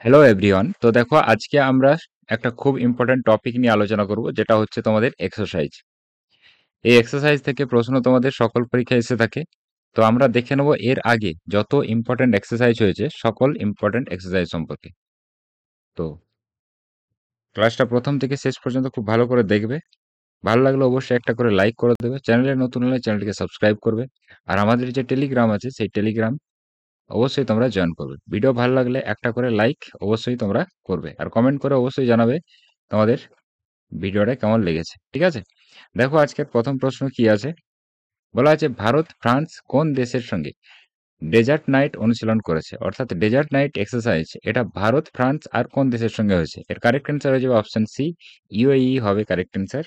Hello everyone. তো দেখো আজকে আমরা একটা খুব ইম্পর্টেন্ট টপিক নিয়ে আলোচনা করব, যেটা হচ্ছে তোমাদের এক্সারসাইজ। এই এক্সারসাইজ থেকে প্রশ্ন তোমাদের সকল পরীক্ষায় এসে থাকে। তো আমরা দেখে নেব এর আগে যত ইম্পর্টেন্ট এক্সারসাইজ হয়েছে সকল ইম্পর্টেন্ট এক্সারসাইজ সম্পর্কে। তো ক্লাসটা প্রথম থেকে শেষ পর্যন্ত খুব ভালো করে দেখবে। ভালো লাগলে অবশ্যই একটা করে লাইক করে দেবে, চ্যানেলে নতুন হলে চ্যানেলটিকে সাবস্ক্রাইব করবে। আর আমাদের যে টেলিগ্রাম আছে সেই টেলিগ্রাম অবশ্যই তোমরা জয়েন করবে। ভিডিও ভালো লাগলে একটা করে লাইক অবশ্যই তোমরা করবে, আর কমেন্ট করে অবশ্যই জানাবে তোমাদের ভিডিওটা কেমন লেগেছে। ঠিক আছে, দেখো আজকের প্রথম প্রশ্ন কি আছে। বলা আছে ভারত ফ্রান্স কোন দেশের সঙ্গে ডেজার্ট নাইট অনুশীলন করেছে, অর্থাৎ ডেজার্ট নাইট এক্সারসাইজ এটা ভারত ফ্রান্স আর কোন দেশের সঙ্গে হয়েছে। এর কারেক্ট অ্যান্সার হয়ে যাবে অপশন সি, ইউএই হবে কারেক্ট অ্যান্সার।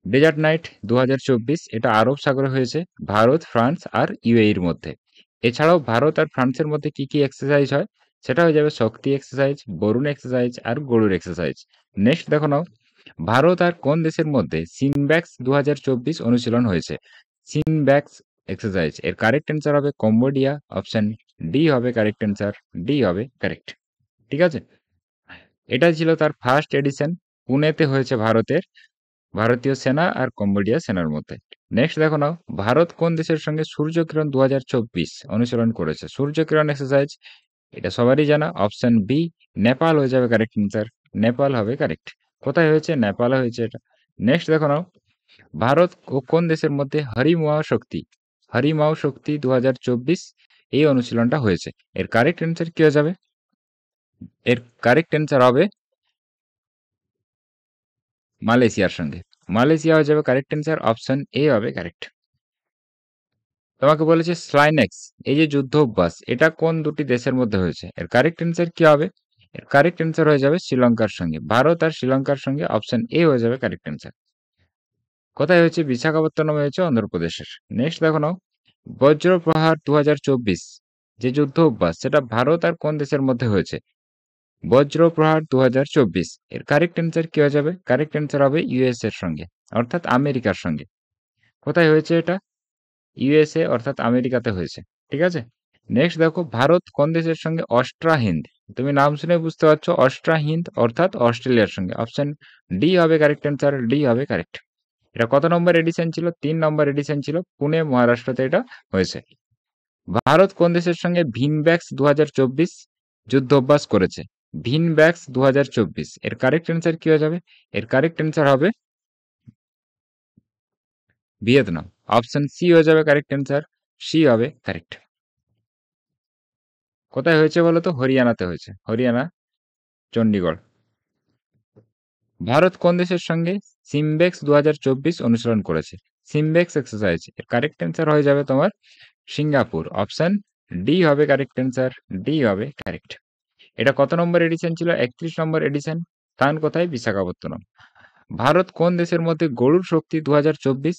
ডেজার্ট নাইট 2024 এটা আরব সাগরে হয়েছে, ভারত ফ্রান্স আর ইউএইর মধ্যে। এছাড়াও ভারত আর ফ্রান্সের মধ্যে কি কি এক্সারসাইজ হয়, সেটা হয়ে যাবে শক্তি এক্সারসাইজ, বরুণ এক্সারসাইজ আর গরুর এক্সারসাইজ। নেক্সট দেখো নাও, ভারত আর কোন দেশের মধ্যে সিনব্যাক্স 2024 অনুশীলন হয়েছে। সিনব্যাক্স এক্সারসাইজ এর কারেক্ট অ্যান্সার হবে কম্বোডিয়া, অপশন ডি হবে কারেক্ট অ্যান্সার, ডি হবে কারেক্ট। ঠিক আছে, এটা ছিল তার ফার্স্ট এডিশন, পুনেতে হয়েছে ভারতীয় সেনা আর কম্বোডিয়া সেনার মধ্যে। নেক্সট দেখো নাও, ভারত কোন দেশের সঙ্গে সূর্যকিরণ 2024 অনুশীলন করেছে। সূর্যকিরণ এক্সারসাইজ এটা সবারই জানা, অপশন বি নেপাল হয়ে যাবে কারেক্ট অ্যান্সার, নেপাল হবে কারেক্ট। কোথায় হয়েছে, নেপালে হয়েছে এটা। নেক্সট দেখো নাও, ভারত ও কোন দেশের মধ্যে হরিমাও শক্তি 2024 এই অনুশীলনটা হয়েছে। এর কারেক্ট অ্যান্সার কি হয়ে যাবে, এর কারেক্ট অ্যান্সার হবে মালয়েশিয়ার সঙ্গে, মালয়েশিয়া হয়ে যাবে কারেক্ট অ্যান্সার, অপশন এ হবে কারেক্ট। তোমাকে বলেছে স্লাইনেক্স এই যে যুদ্ধ অভ্যাস এটা কোন দুটি দেশের মধ্যে হয়েছে। এর কারেক্ট অ্যান্সার কি হবে, এর কারেক্ট অ্যান্সার হয়ে যাবে শ্রীলঙ্কার সঙ্গে, ভারত আর শ্রীলঙ্কার সঙ্গে, অপশন এ হয়ে যাবে কারেক্ট অ্যান্সার। কোথায় হয়েছে, বিশাখাপত্তনমে হয়েছে, অন্ধ্রপ্রদেশের। নেক্সট দেখো নাও, বজ্রপ্রহার 2024 যে যুদ্ধ অভ্যাস সেটা ভারত আর কোন দেশের মধ্যে হয়েছে। বজ্রপ্রহার 2024 এর কারেক্ট অ্যান্সার কি হয়ে যাবে, কারেক্ট অ্যান্সার হবে ইউএস এর সঙ্গে, অর্থাৎ আমেরিকার সঙ্গে। কোথায় হয়েছে এটা, ইউএসএ অর্থাৎ আমেরিকাতে হয়েছে। ঠিক আছে, নেক্সট দেখো, ভারত কোন দেশের সঙ্গে অস্ট্রা হিন্দ, তুমি নাম শুনে বুঝতে পারছো, অস্ট্রা হিন্দ অর্থাৎ অস্ট্রেলিয়ার সঙ্গে, অপশন ডি হবে কারেক্ট অ্যান্সার, ডি হবে কারেক্ট। এটা কত নম্বর এডিশন ছিল, 3 নম্বর এডিশন ছিল, পুনে মহারাষ্ট্রতে এটা হয়েছে। ভারত কোন দেশের সঙ্গে ভিনব্যাক্স 2024 যুদ্ধ অভ্যাস করেছে। ভিনব্যাক্স 2024 এর কারেক্ট অ্যান্সার কি হয়ে যাবে, এর কারেক্ট অ্যান্সার হবে ভিয়েতনাম, অপশন সি হয়ে যাবে কারেক্ট অ্যান্সার, সি হবে কারেক্ট। কোথায় হয়েছে বলো তো, হরিয়ানাতে হয়েছে, হরিয়ানা, চণ্ডীগড়। ভারত কোন দেশের সঙ্গে সিমবেক্স 2024 অনুসরণ করেছে। সিমবেক্স এক্সারসাইজ এর কারেক্ট অ্যান্সার হয়ে যাবে তোমার সিঙ্গাপুর, অপশন ডি হবে কারেক্ট অ্যান্সার, ডি হবে কারেক্ট। এটা কত নম্বর এডিশন ছিল, 31 নম্বর এডিশন, স্থান কোথায়, বিশাখাপত্তনম। ভারত কোন দেশের মধ্যে গরুর শক্তি 2024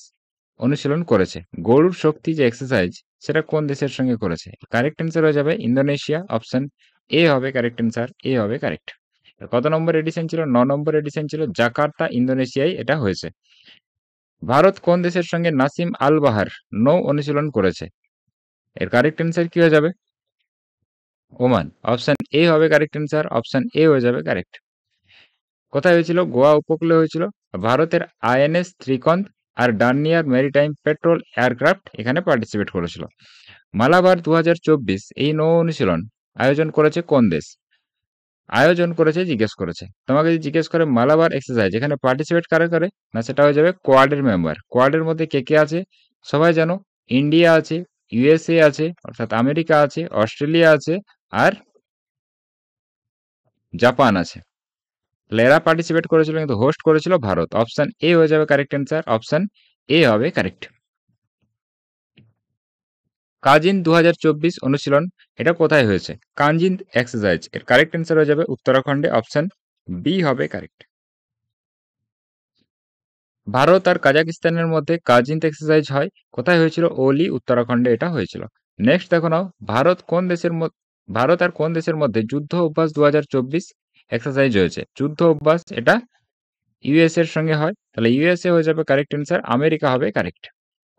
অনুশীলন করেছে। গরুর শক্তি যে এক্সারসাইজ সেটা কোন দেশের সঙ্গে করেছে, কারেক্ট অ্যান্সার হয়ে যাবে ইন্দোনেশিয়া, অপশন এ হবে কারেক্ট অ্যান্সার, এ হবে কারেক্ট। কত নম্বর এডিশন ছিল, 9 নম্বর এডিশন ছিল, জাকার্তা ইন্দোনেশিয়ায় এটা হয়েছে। ভারত কোন দেশের সঙ্গে নাসিম আল বাহার নৌ অনুশীলন করেছে। এর কারেক্ট অ্যান্সার কি হয়ে যাবে, ওমান, অপশন এ হবে কারেক্ট অ্যান্সার, অপশন এ হয়ে যাবে কারেক্ট। কোথায় হয়েছিল, গোয়া উপকূলে হয়েছিল। ভারতের আইএনএস ত্রিকন্দ আর ডার্নিয়ার মেরিটাইম পেট্রোল এয়ারক্রাফট এখানে পার্টিসিপেট করেছিল। মালাবার 2024 এই নৌ অনুশীলন আয়োজন করেছে কোন দেশ। আয়োজন করেছে জিজ্ঞেস করেছে, তোমাকে যদি জিজ্ঞেস করে মালাবার এক্সারসাইজ এখানে পার্টিসিপেট কারা করে, না সেটা হয়ে যাবে কোয়াডের মেম্বার। কোয়াডের মধ্যে কে কে আছে সবাই জানো, ইন্ডিয়া আছে, ইউএসএ আছে অর্থাৎ আমেরিকা আছে, অস্ট্রেলিয়া আছে আর জাপান আছে। এরা পার্টিসিপেট করেছিল কিন্তু হোস্ট করেছিল ভারত, অপশন এ হয়ে যাবে কারেক্ট অ্যান্সার, অপশন এ হবে কারেক্ট। কাজিন 2024 অনুশীলন এটা কোথায় হয়েছে, কাঞ্জিন এক্সারসাইজ এর কারেক্ট অ্যান্সার হয়ে যাবে উত্তরাখণ্ডে, অপশন বি হবে কারেক্ট। ভারত আর কাজাকিস্তানের মধ্যে কাজিন এক্সারসাইজ হয়, কোথায় হয়েছিল, ওলি, উত্তরাখণ্ডে এটা হয়েছিল। নেক্সট দেখো নাও, ভারত আর কোন দেশের মধ্যে যুদ্ধ অভ্যাস 2024 এক্সারসাইজ হয়েছে। যুদ্ধ অভ্যাস এটা ইউএস এর সঙ্গে হয়, তাহলে ইউএসএ হয়ে যাবে কারেক্ট অ্যান্সার, আমেরিকা হবে কারেক্ট।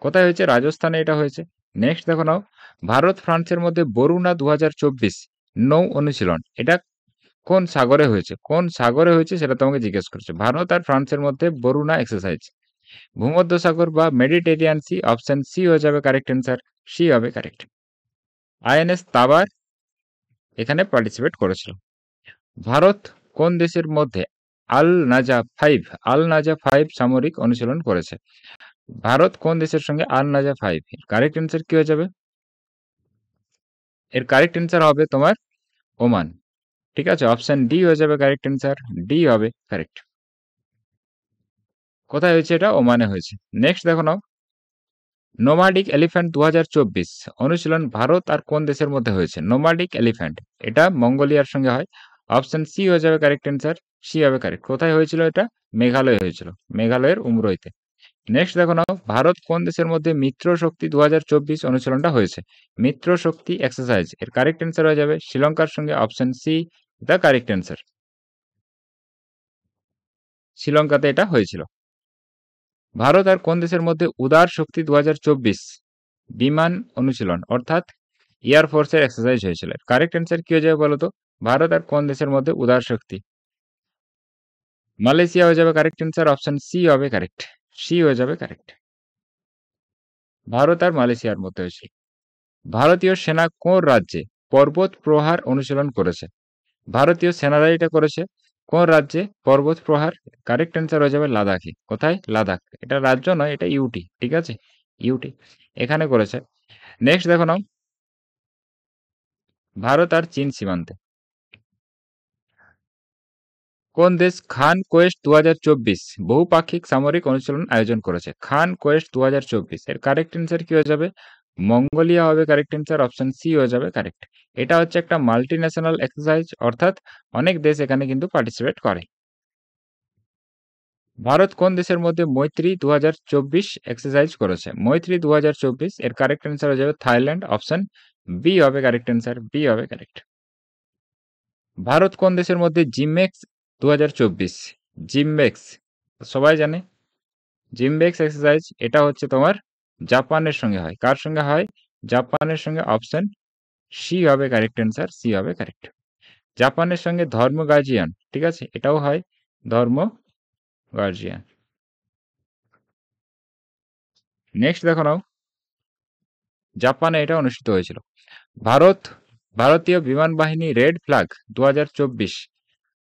কোথায় হয়েছে, রাজস্থানে এটা হয়েছে। নেক্সট দেখো নাও, ভারত ফ্রান্সের মধ্যে বরুণা 2024 নৌ অনুশীলন এটা কোন সাগরে হয়েছে? কোন সাগরে হয়েছে সেটা তোমাকে জিজ্ঞেস করছে। ভারত আর ফ্রান্সের মধ্যে বরুণা এক্সারসাইজ। ভূমধ্যসাগর বা মেডিটেরিয়ান সি, অপশন সি হয়ে যাবে কারেক্ট অ্যান্সার। সি হবে কারেক্ট। আইএনএস তাবার এখানে পার্টিসিপেট করেছিল। ভারত কোন দেশের মধ্যে আল নাজা 5 সামরিক অনুশীলন করেছে? ভারত কোন দেশের সঙ্গে আল নাজা 5? কারেক্ট অ্যান্সার কি হয়ে যাবে? এর কারেক্ট অ্যান্সার হবে তোমার ওমান। ঠিক আছে, অপশন ডি হয়ে যাবে কারেক্ট অ্যান্সার। ডি হবে কারেক্ট। কোথায় হয়েছে এটা? ওমানে হয়েছে। নেক্সট দেখো নাও, নোমাডিক এলিফ্যান্ট 2024 অনুশীলন ভারত আর কোন দেশের মধ্যে হয়েছে? নোমাডিক এলিফ্যান্ট এটা মঙ্গোলিয়ার সঙ্গে হয়। অপশন সি হয়ে যাবে কারেক্ট অ্যান্সার। সি হবে কারেক্ট। কোথায় হয়েছিল এটা? মেঘালয় হয়েছিল, মেঘালয়ের উমরইতে। নেক্সট দেখো নাও, ভারত কোন দেশের মধ্যে মিত্র শক্তি 2024 অনুশীলনটা হয়েছে? মিত্র শক্তি এক্সারসাইজ এর কারেক্ট অ্যান্সার হয়ে যাবে শ্রীলঙ্কার সঙ্গে। Option C the correct answer. শ্রীলঙ্কাতে এটা হয়েছিল। ভারত আর কোন দেশের মধ্যে উদার শক্তি 2024 বিমান অনুশীলন অর্থাৎ এয়ারফোর্সের এক্সারসাইজ হয়েছিল? কারেক্ট অ্যান্সার কি হয়ে যাবে বলো তো? ভারত আর কোন দেশের মধ্যে উদার শক্তি? মালয়েশিয়া হয়ে যাবে কারেক্ট অ্যান্সার। অপশন সি হবে কারেক্ট। সি হয়ে যাবে কারেক্ট। ভারত আর মালয়েশিয়ার মধ্যে হয়েছিল। ভারতীয় সেনা কোন রাজ্যে পর্বত প্রহার অনুশীলন করেছে? ভারতীয় সেনারা এটা করেছে কোন রাজ্যে? পর্বত প্রহার। কারেক্ট অ্যান্সার হয়ে যাবে লাদাখে। কোথায়? লাদাখ। এটা রাজ্য নয়, এটা ইউটি। ঠিক আছে, ইউটি এখানে করেছে। নেক্সট দেখো নাও, ভারত আর চীন সীমান্তে কোন দেশ খান কোয়েস্ট 2024 বহুপাক্ষিক সামরিক অনুশীলন আয়োজন করেছে? খান কোয়েস্ট 2024 এর কারেক্ট অ্যান্সার কি হয়ে যাবে? মঙ্গোলিয়া হবে কারেক্ট অ্যান্সার। অপশন সি হয়ে যাবে কারেক্ট। এটা হচ্ছে একটা মাল্টি ন্যাশনাল এক্সারসাইজ, অর্থাৎ অনেক দেশ এখানে কিন্তু পার্টিসিপেট করে। ভারত কোন দেশের মধ্যে মৈত্রী 2024 এক্সারসাইজ করেছে? মৈত্রী 2024 এর কারেক্ট অ্যান্সার হয়ে যাবে থাইল্যান্ড। অপশন বি হবে কারেক্ট অ্যান্সার। বি হবে কারেক্ট। ভারত কোন দেশের মধ্যে জিমেক্স 2024 জিমবেক্স সবাই জানে, জিমবেক্স এক্সারসাইজ এটা হচ্ছে তোমার জাপানের সঙ্গে হয়। কার সঙ্গে হয়? জাপানের সঙ্গে। অপশন সি হবে কারেক্ট অ্যান্সার। সি হবে কারেক্ট। জাপানের সঙ্গে ধর্ম গার্জিয়ান, ঠিক আছে, এটাও হয় ধর্ম গার্জিয়ান। নেক্সট দেখো নাও, জাপানে এটা অনুষ্ঠিত হয়েছিল। ভারতীয় বিমান বাহিনী রেড ফ্ল্যাগ 2024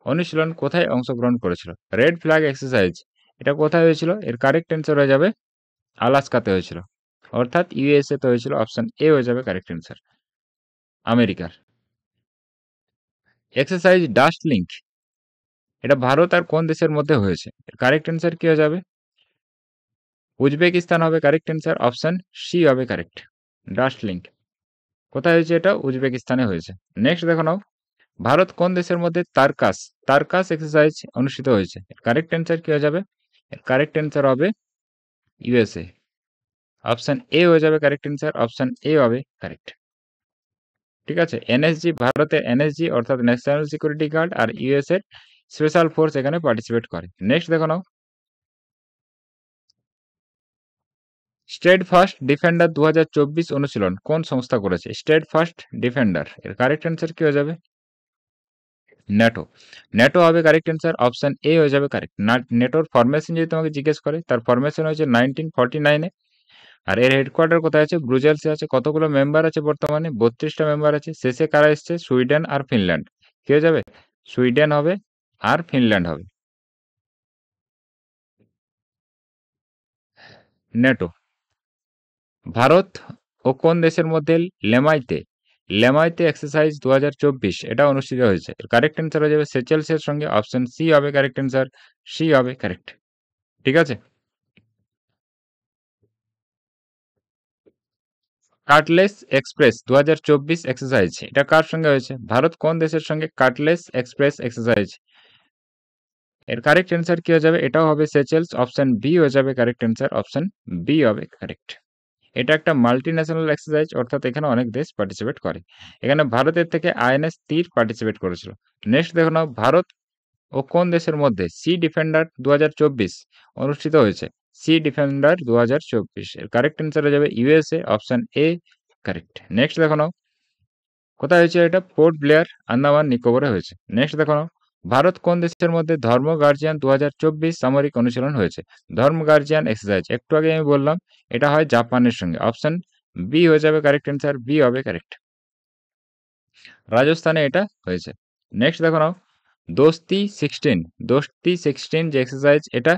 অনুশীলন কোথায় অংশগ্রহণ করেছিল? রেড ফ্ল্যাগ এক্সারসাইজ এটা কোথায় হয়েছিল? এর কারেক্ট অ্যান্সার হয়ে যাবে আলাস্কাতে হয়েছিল, অর্থাৎ ইউএসএ তে হয়েছিল। অপশন এ হয়ে যাবে কারেক্ট অ্যান্সার, আমেরিকার। এক্সারসাইজ ডাস্ট লিঙ্ক এটা ভারত আর কোন দেশের মধ্যে হয়েছে? এর কারেক্ট অ্যান্সার কি হয়ে যাবে? উজবেকিস্তান হবে কারেক্ট অ্যান্সার। অপশন সি হবে কারেক্ট। ডাস্ট লিঙ্ক কোথায় হয়েছে? এটা উজবেকিস্তানে হয়েছে। নেক্সট দেখো নাও, ভারত কোন দেশের মধ্যে তারকাস তারকাস এক্সারসাইজ অনুষ্ঠিত হয়েছে? এর কারেক্ট অ্যান্সার কি হয়ে যাবে? এর কারেক্ট অ্যান্সার হবে ইউএসএ। অপশন এ হয়ে যাবে কারেক্ট অ্যান্সার। অপশন এ হবে কারেক্ট। ঠিক আছে, এনএসজি ভারতের এনএসজি অর্থাৎ ন্যাশনাল সিকিউরিটি গার্ড আর ইউএস এর স্পেশাল ফোর্স এখানে পার্টিসিপেট করে। নেক্সট দেখো নাও, স্টেড ফার্স্ট ডিফেন্ডার 2024 অনুশীলন কোন সংস্থা করেছে? স্টেড ফার্স্ট ডিফেন্ডার এর কারেক্ট অ্যান্সার কি হয়ে যাবে? ন্যাটো। ন্যাটো হবে কারেক্ট অ্যান্সার। অপশন এ হয়ে যাবে কারেক্ট। নেটোর ফরমেশন যদি তোমাকে জিজ্ঞেস করে, তার ফরমেশন হয়েছে 1949-এ। আর এর হেডকোয়ার্টার কোথায় আছে? ব্রুজেলসে আছে। কতগুলো মেম্বার আছে বর্তমানে? 32টা মেম্বার আছে। শেষে কারা এসছে? সুইডেন আর ফিনল্যান্ড। কি হয়ে যাবে? সুইডেন হবে আর ফিনল্যান্ড হবে। নেটো। ভারত ও কোন দেশের মধ্যে লেমাইতে লেমাইতে এক্সারসাইজ 2024 এটা অনুষ্ঠিত হয়েছে? কারেক্ট অ্যান্সার হয়ে যাবে সেচেলসের সঙ্গে। অপশন সি হবে কারেক্ট অ্যান্সার। সি হবে কারেক্ট। ঠিক আছে, কাটলেস এক্সপ্রেস 2024 এক্সারসাইজ এটা কার সঙ্গে হয়েছে? ভারত কোন দেশের সঙ্গে কাটলেস এক্সপ্রেস এক্সারসাইজ? এর কারেক্ট অ্যান্সার কি হয়ে যাবে? এটাও হবে সেচেলস। অপশন বি হয়ে যাবে কারেক্ট অ্যান্সার। অপশন বি হবে কারেক্ট। এটা একটা মাল্টি ন্যাশনাল এক্সারসাইজ, অর্থাৎ এখানে অনেক দেশ পার্টিসিপেট করে। এখানে ভারতের থেকে আইএনএস তীর পার্টিসিপেট করেছিল। নেক্সট দেখো নাও, ভারত ও কোন দেশের মধ্যে সি ডিফেন্ডার 2024 অনুষ্ঠিত হয়েছে? সি ডিফেন্ডার 2024 এর কারেক্ট অ্যান্সার হয়ে যাবে USA. Option A correct. Next দেখো নাও, কোথায় হয়েছে এটা? পোর্ট ব্লেয়ার, আন্দামান নিকোবরে হয়েছে। নেক্সট দেখো নাও, ভারত কোন দেশের মধ্যে ধর্ম গার্জিয়ান 2024 সামরিক অনুশীলন হয়েছে? ধর্ম গার্জিয়ান এক্সারসাইজ একটু আগে আমি বললাম, এটা হয় জাপানের সঙ্গে। অপশন বি হয়ে যাবে কারেক্ট অ্যান্সার, বি হবে কারেক্ট। রাজস্থানে এটা হয়েছে। নেক্সট দেখো নাও, দোস্তি 16 যে এক্সারসাইজ, এটা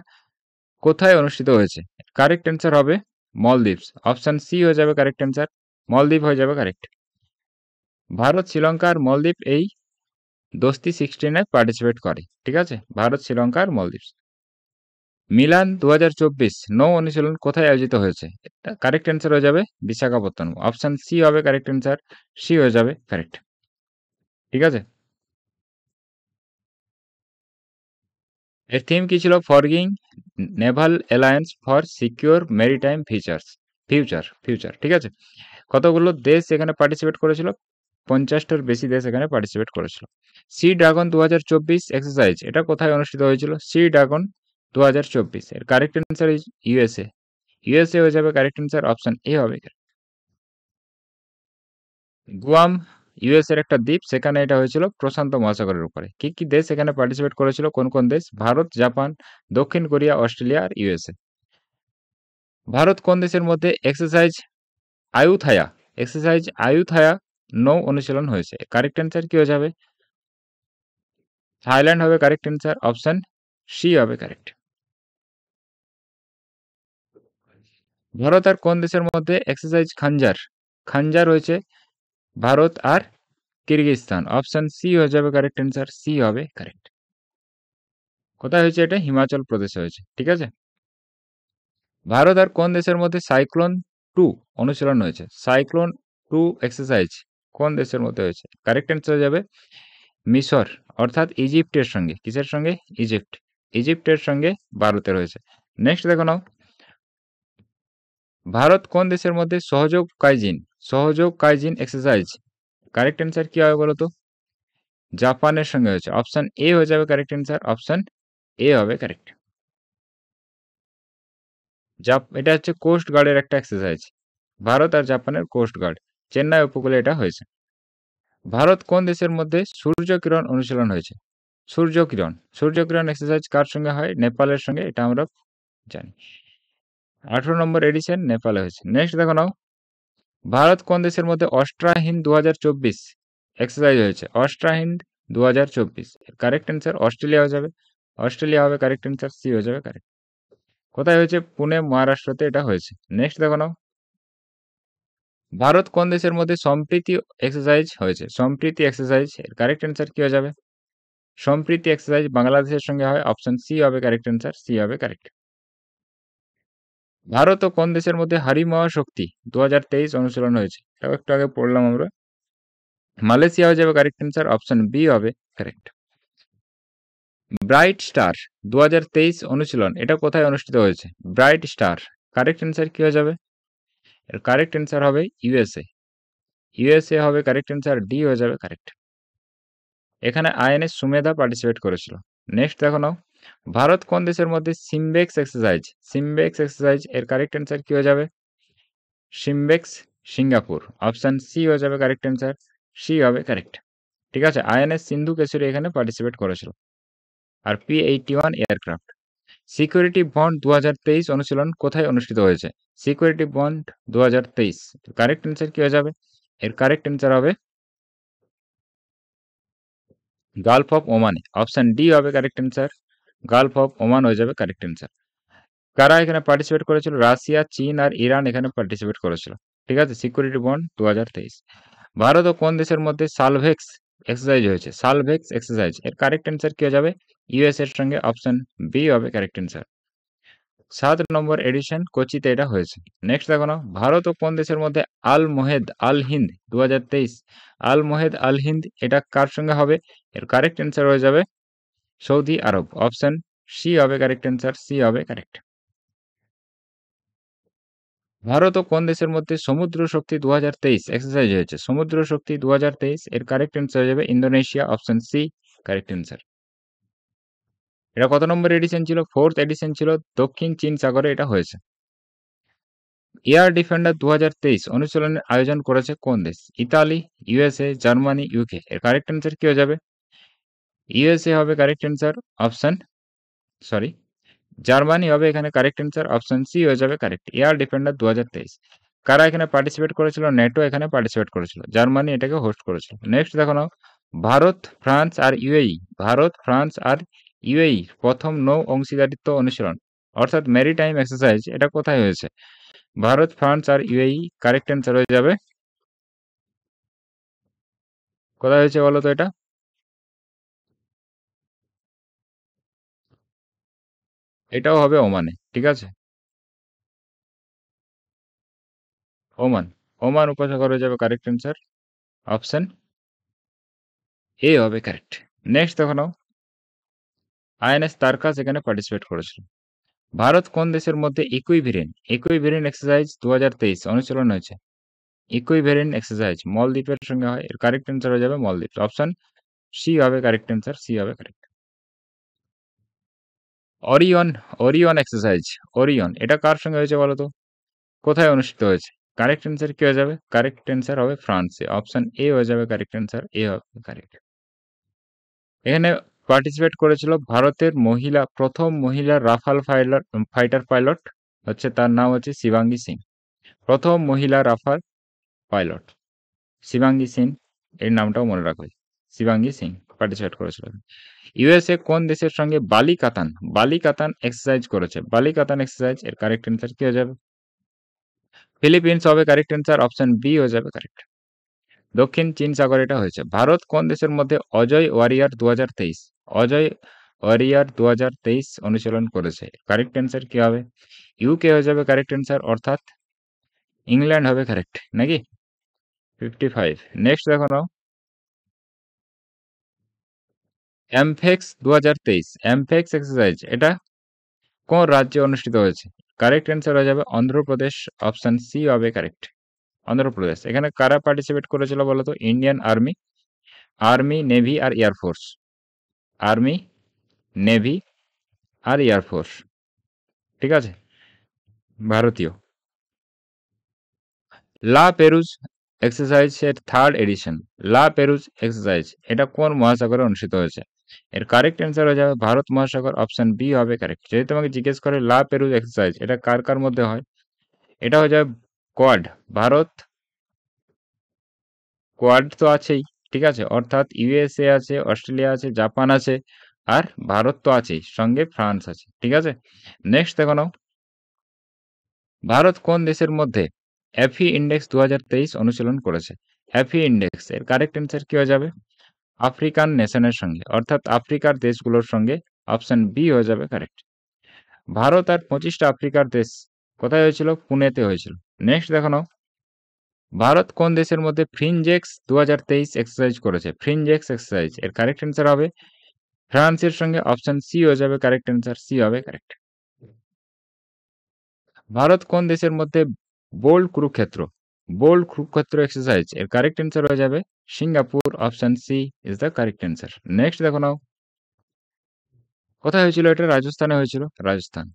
কোথায় অনুষ্ঠিত হয়েছে? কারেক্ট অ্যান্সার হবে মলদ্বীপস। অপশন সি হয়ে যাবে কারেক্ট অ্যান্সার, মলদ্বীপ হয়ে যাবে কারেক্ট। ভারত, শ্রীলঙ্কা আর মলদ্বীপ এই দোস্তি 16 পার্টিসিপেট করে। ঠিক আছে, ভারত, শ্রীলঙ্কা আর মলদ্বীপ। মিলান 2024 নৌ অনুশীলন কোথায় আয়োজিত হয়েছে? কারেক্ট অ্যান্সার হয়ে যাবে বিশাখাপত্তনম। অপশন সি হবে কারেক্ট অ্যান্সার, সি হয়ে যাবে কারেক্ট। ঠিক আছে, এর থিম কি ছিল? Forging naval alliance for secure maritime future. ঠিক আছে, কতগুলো দেশ এখানে পার্টিসিপেট করেছিল? 50টার বেশি দেশ এখানে পার্টিসিপেট করেছিল। সি ড্রাগন 2024 এক্সারসাইজ এটা কোথায় অনুষ্ঠিত হয়েছিল? সি ড্রাগন 2024 এর correct answer is USA. USA হয়ে যাবে কারেক্ট অ্যান্সার, অপশন এ হবে। গুয়াম ইউএস এর একটা দ্বীপ, সেখানে এটা হয়েছিল প্রশান্ত মহাসাগরের উপরে। কি কি দেশ এখানে পার্টিসিপেট করেছিল? কোন কোন দেশ? ভারত, জাপান, দক্ষিণ কোরিয়া, অস্ট্রেলিয়া আর ইউএসএ। ভারত কোন দেশের মধ্যে এক্সারসাইজ আয়ুথায়া নৌ অনুশীলন হয়েছে? কারেক্ট অ্যান্সার কি হয়ে যাবে? থাইল্যান্ড হবে কারেক্ট অ্যান্সার, অপশন সি হবে কারেক্ট। ভারত আর কোন দেশের মধ্যে এক্সারসাইজ খাঞ্জার হয়েছে? ভারত আর কিরগিজস্তান। অপশন সি হয়ে যাবে কারেক্ট অ্যান্সার, সি হবে কারেক্ট। কোথায় হয়েছে এটা? হিমাচল প্রদেশে হয়েছে। ঠিক আছে, ভারত আর কোন দেশের মধ্যে সাইক্লোন 2 অনুশীলন হয়েছে? সাইক্লোন 2 এক্সারসাইজ কোন দেশের মধ্যে হয়েছে? কারেক্ট অ্যান্সার হয়ে যাবে মিশর, অর্থাৎ ইজিপ্টের সঙ্গে। কিসের সঙ্গে? ইজিপ্টের সঙ্গে ভারতের হয়েছে। নেক্সট দেখো নাও, ভারত কোন দেশের মধ্যে সহযোগ কাইজিন এক্সারসাইজ, কারেক্ট অ্যান্সার কি হবে বলো তো? জাপানের সঙ্গে হয়েছে। অপশন এ হয়ে যাবে কারেক্ট অ্যান্সার, অপশন এ হবে কারেক্ট। এটা হচ্ছে কোস্ট গার্ডের একটা এক্সারসাইজ, ভারত আর জাপানের কোস্ট গার্ড, চেন্নাই উপকূলে এটা হয়েছে। ভারত কোন দেশের মধ্যে সূর্যকিরণ অনুশীলন হয়েছে? সূর্যকিরণ এক্সারসাইজ কার সঙ্গে হয়? নেপালের সঙ্গে, এটা আমরা জানি। 18 নম্বর এডিশন নেপালে হয়েছে। নেক্সট দেখো নাও, ভারত কোন দেশের মধ্যে অস্ট্রাহিন্দ 2024 এক্সারসাইজ হয়েছে? অস্ট্রাহিন্দ 2024 কারেক্ট অ্যান্সার অস্ট্রেলিয়া হয়ে যাবে, অস্ট্রেলিয়া হবে কারেক্ট অ্যান্সার, সি হয়ে যাবে কারেক্ট। কোথায় হয়েছে? পুনে, মহারাষ্ট্রতে এটা হয়েছে। নেক্সট দেখো নাও, ভারত কোন দেশের মধ্যে সম্প্রীতি এক্সারসাইজ হয়েছে? সম্প্রীতি এক্সারসাইজ এর কারেক্ট অ্যান্সার কি হয়ে যাবে? সম্প্রীতি এক্সারসাইজ বাংলাদেশের সঙ্গে হয়। অপশন সি হবে কারেক্ট অ্যান্সার, সি হবে কারেক্ট। ভারত ও কোন দেশের মধ্যে হারি মহাশক্তি 2023 অনুশীলন হয়েছে? এটাও একটু আগে পড়লাম আমরা। মালয়েশিয়া হয়ে যাবে কারেক্ট অ্যান্সার, অপশন বি হবে কারেক্ট। ব্রাইট স্টার 2023 অনুশীলন এটা কোথায় অনুষ্ঠিত হয়েছে? ব্রাইট স্টার কারেক্ট অ্যান্সার কি হয়ে যাবে? এর কারেক্ট অ্যান্সার হবে ইউএসএ। ইউএসএ হবে কারেক্ট অ্যান্সার, ডি হয়ে যাবে কারেক্ট। এখানে আইএনএস সুমেধা পার্টিসিপেট করেছিল। নেক্সট দেখো নাও, ভারত কোন দেশের মধ্যে সিমবেক্স এক্সারসাইজ এর কারেক্ট অ্যান্সার কি হয়ে যাবে? সিমবেক্স সিঙ্গাপুর। অপশন সি হয়ে যাবে কারেক্ট অ্যান্সার, সি হবে কারেক্ট। ঠিক আছে, আইএনএস সিন্ধু কেশরী এখানে পার্টিসিপেট করেছিল। আর P-81 এয়ারক্রাফট। সিকিউরিটি বন্ড 2023 অনুশীলন কোথায় অনুষ্ঠিত হয়েছে? সিকিউরিটি বন্ড 2023 কারেক্ট অ্যান্সার কি হয়ে যাবে? এর কারেক্ট অ্যান্সার হবে গালফ অফ ওমানে। অপশন ডি হবে correct answer, Gulf of Oman হয়ে যাবে কারেক্ট অ্যান্সার। কারা এখানে পার্টিসিপেট করেছিল? রাশিয়া, চীন আর ইরান এখানে পার্টিসিপেট করেছিল। ঠিক আছে, সিকিউরিটি বন্ড 2023। ভারত ও কোন দেশের মধ্যে সালভেক্স এক্সারসাইজ হয়েছে? সালভেক্স এক্সারসাইজ এর কারেক্ট অ্যান্সার কি হয়ে যাবে? ইউএস এর সঙ্গে। অপশন বি হবে কারেক্ট অ্যান্সার। 7 নম্বর এডিশন কোচিতে এটা হয়েছে। নেক্সট দেখো না, ভারত ও কোন দেশের মধ্যে আল মোহেদ আল হিন্দ 2023 আল মোহেদ আল হিন্দ এটা কার সঙ্গে হবে? এর কারেক্ট অ্যান্সার হয়ে যাবে সৌদি আরব। অপশন সি হবে কারেক্ট অ্যান্সার, সি হবে কারেক্ট। ভারত ও কোন দেশের মধ্যে সমুদ্র শক্তি 2023 এক্সারসাইজ হয়েছে? সমুদ্র শক্তি 2023 এর কারেক্ট অ্যান্সার হয়ে যাবে Indonesia. Option C correct answer. এটা কত নম্বর এডিশন ছিল? 4th এডিশন ছিল, দক্ষিণ চীন সাগরে এটা হয়েছে। এয়ার ডিফেন্ডার 2023 অনুশীলনের আয়োজন করেছে কোন দেশ? Italy, USA, Germany, UK. এর কারেক্ট অ্যান্সার কি হয়ে যাবে? ইউএসএ হবে correct answer, option sorry Germany হবে এখানে কারেক্ট অ্যান্সার, অপশন সি হয়ে যাবে কারেক্ট। এয়ার ডিফেন্ডার 2023 কারা এখানে পার্টিসিপেট করেছিল? নেটো এখানে পার্টিসিপেট করেছিল, জার্মানি এটাকে হোস্ট করেছিল। নেক্সট দেখো নাও, ভারত, ফ্রান্স আর ইউএই, ভারত, ফ্রান্স আর ইউএই প্রথম নৌ অংশীদারিত্ব অনুশীলন অর্থাৎ মেরিটাইম এক্সারসাইজ এটা কোথায় হয়েছে? ভারত, ফ্রান্স আর ইউএই কারেক্ট অ্যান্সার হয়ে যাবে। কোথায় হয়েছে বলো তো এটা? এটাও হবে ওমানে, ঠিক আছে, ওমান, ওমান উপসাগর হয়ে যাবে কারেক্ট অ্যান্সার, অপশন এ হবে কারেক্ট। নেক্সট দেখো নাও, আইএনএস তারকাস এখানে পার্টিসিপেট করেছিল। ভারত কোন দেশের মধ্যে ইকুইভেরিয়েন্ট এক্সারসাইজ 2023 অনুশীলন হয়েছে? ইকুইভেরিয়েন্ট এক্সারসাইজ মলদ্বীপের সঙ্গে হয়, এর কারেক্ট অ্যান্সার হয়ে যাবে মলদ্বীপ, অপশন সি হবে কারেক্ট অ্যান্সার, সি হবে correct. Orion, Orion exercise, Orion এটা কার সঙ্গে হয়েছে বলো তো? কোথায় অনুষ্ঠিত হয়েছে? কারেক্ট অ্যান্সার কি হয়ে যাবে? কারেক্ট অ্যান্সার হবে ফ্রান্সে, অপশন এ হয়ে যাবে কারেক্ট অ্যান্সার, এ হবে কারেক্ট। এখানে পার্টিসিপেট করেছিল ভারতের প্রথম মহিলা রাফাল ফাইটার পাইলট হচ্ছে, তার নাম হচ্ছে শিবাঙ্গী সিং। প্রথম মহিলা রাফাল পাইলট শিবাঙ্গী সিং, এর নামটাও মনে রাখবে, শিবাঙ্গী সিং পার্টিসিপেট করেছিল। ইউএসএ কোন দেশের সঙ্গে বালিকাতান এক্সারসাইজ করেছে? বালিকাতান এক্সারসাইজ এর কারেক্ট অ্যান্সার কি হয়ে যাবে? ফিলিপিন্স হবে কারেক্ট অ্যান্সার, অপশন বি হয়ে যাবে কারেক্ট। দক্ষিণ চীন সাগর এটা হয়েছে। ভারত কোন দেশের মধ্যে অজয় ওয়ারিয়ার 2023 অজয় ওয়ারিয়ার 2023 অনুশীলন করেছে? কারেক্ট অ্যান্সার কি হবে? ইউকে হয়ে যাবে কারেক্ট অ্যান্সার, অর্থাৎ ইংল্যান্ড হবে কারেক্ট নাকি? 55। নেক্সট দেখো নাও, এমফেক্স 2023 এমফেক্স এক্সারসাইজ এটা কোন রাজ্যে অনুষ্ঠিত হয়েছে? কারেক্ট অ্যান্সার হয়ে যাবে অন্ধ্রপ্রদেশ, অপশন সি হবে কারেক্ট, অন্ধ্রপ্রদেশ। এখানে কারা পার্টিসিপেট করেছিল বলতো? ইন্ডিয়ান আর্মি, নেভি আর এয়ারফোর্স, আর্মি, নেভি আর এয়ারফোর্স, ঠিক আছে, ভারতীয়। লা পেরুজ এক্সারসাইজের থার্ড এডিশন, লা পেরুজ এক্সারসাইজ এটা কোন মহাসাগরে অনুষ্ঠিত হয়েছে? এর কারেক্ট অ্যান্সার হয়ে যাবে ভারত মহাসাগর, অপশন বি হবে কারেক্ট। যদি তোমাকে জিজ্ঞেস করে লা পেরুজ এক্সারসাইজ এটা কার কার মধ্যে হয়, এটা হয়ে যাবে কোয়াড, ভারত কোয়াড তো আছেই, ঠিক আছে, অর্থাৎ ইউএসএ আছে, অস্ট্রেলিয়া আছে, জাপান আছে, আর ভারত তো আছেই, সঙ্গে ফ্রান্স আছে, ঠিক আছে। নেক্সট দেখো নাও, ভারত কোন দেশের মধ্যে এফি ইন্ডেক্স 2023 অনুশীলন করেছে? এফি ইন্ডেক্স এর কারেক্ট অ্যান্সার কি হয়ে যাবে? আফ্রিকান নেশনের সঙ্গে, অর্থাৎ আফ্রিকার দেশগুলোর সঙ্গে, অপশন বি হয়ে যাবে কারেক্ট। ভারত আর 25টা আফ্রিকার দেশ কোথায় হয়েছিল? পুনেতে হয়েছিল। নেক্সট দেখো নাও, ভারত কোন দেশের মধ্যে ফ্রিনজেক্স 2023 এক্সারসাইজ করেছে? ফ্রিনজেক্স এক্সারসাইজ এর কারেক্ট অ্যান্সার হবে ফ্রান্সের সঙ্গে, অপশন সি হয়ে যাবে কারেক্ট অ্যান্সার, সি হবে কারেক্ট। ভারত কোন দেশের মধ্যে বোল্ড কুরুক্ষেত্র এক্সারসাইজ এর কারেক্ট অ্যান্সার হয়ে যাবে Singapore, option C is the correct answer. Next দেখো নাও, কোথায় হয়েছিল এটা? রাজস্থানে হয়েছিল, রাজস্থান।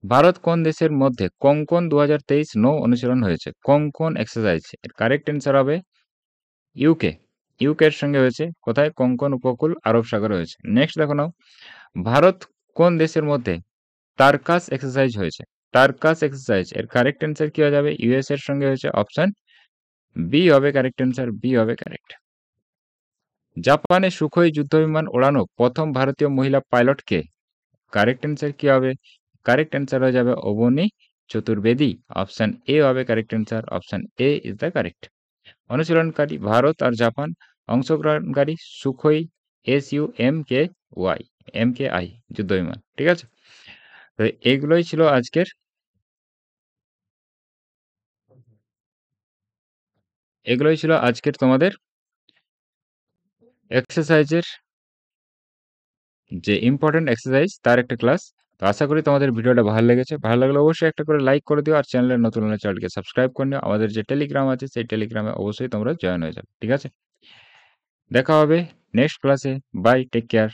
ভারত কোন দেশের মধ্যে কোঙ্কন 2023 নৌ অনুশীলন হয়েছে? কোঙ্কন এক্সারসাইজ এর কারেক্ট অ্যান্সার হবে ইউকে, ইউকের সঙ্গে হয়েছে, কোথায়? কোঙ্কন উপকূল আরব সাগরে হয়েছে। নেক্সট দেখো নাও, ভারত কোন দেশের মধ্যে টার্কাস এক্সারসাইজ হয়েছে? টার্কাস এক্সারসাইজ এর কারেক্ট অ্যান্সার কি হয়ে যাবে? ইউএস এর সঙ্গে হয়েছে, অপশন বি হবে কারেক্ট অ্যান্সার, বি হবে কারেক্ট। জাপানে সুখোই যুদ্ধবিমান ওড়ানো প্রথম ভারতীয় মহিলা পাইলট কে? কারেক্ট অ্যান্সার কি হবে? কারেক্ট অ্যান্সার হয়ে যাবে অবনী চতুর্বেদী, অপশন এ হবে correct answer, option A is the correct. অনুশীলনকারী ভারত আর জাপান, অংশগ্রহণকারী সুখোই SU-MKI যুদ্ধবিমান, ঠিক আছে। তো এগুলোই ছিল আজকের তোমাদের এক্সারসাইজের যে ইম্পর্টেন্ট এক্সারসাইজ তার একটা ক্লাস। তো আশা করি তোমাদের ভিডিওটা ভালো লেগেছে। ভালো লাগলে অবশ্যই একটা করে লাইক করে দিও, আর চ্যানেলের নতুন হলে চ্যানেলকে সাবস্ক্রাইব করে নিও। আমাদের যে টেলিগ্রাম আছে সেই টেলিগ্রামে অবশ্যই তোমরা জয়েন হয়ে যাবে, ঠিক আছে। দেখা হবে নেক্সট ক্লাসে। Bye, take care.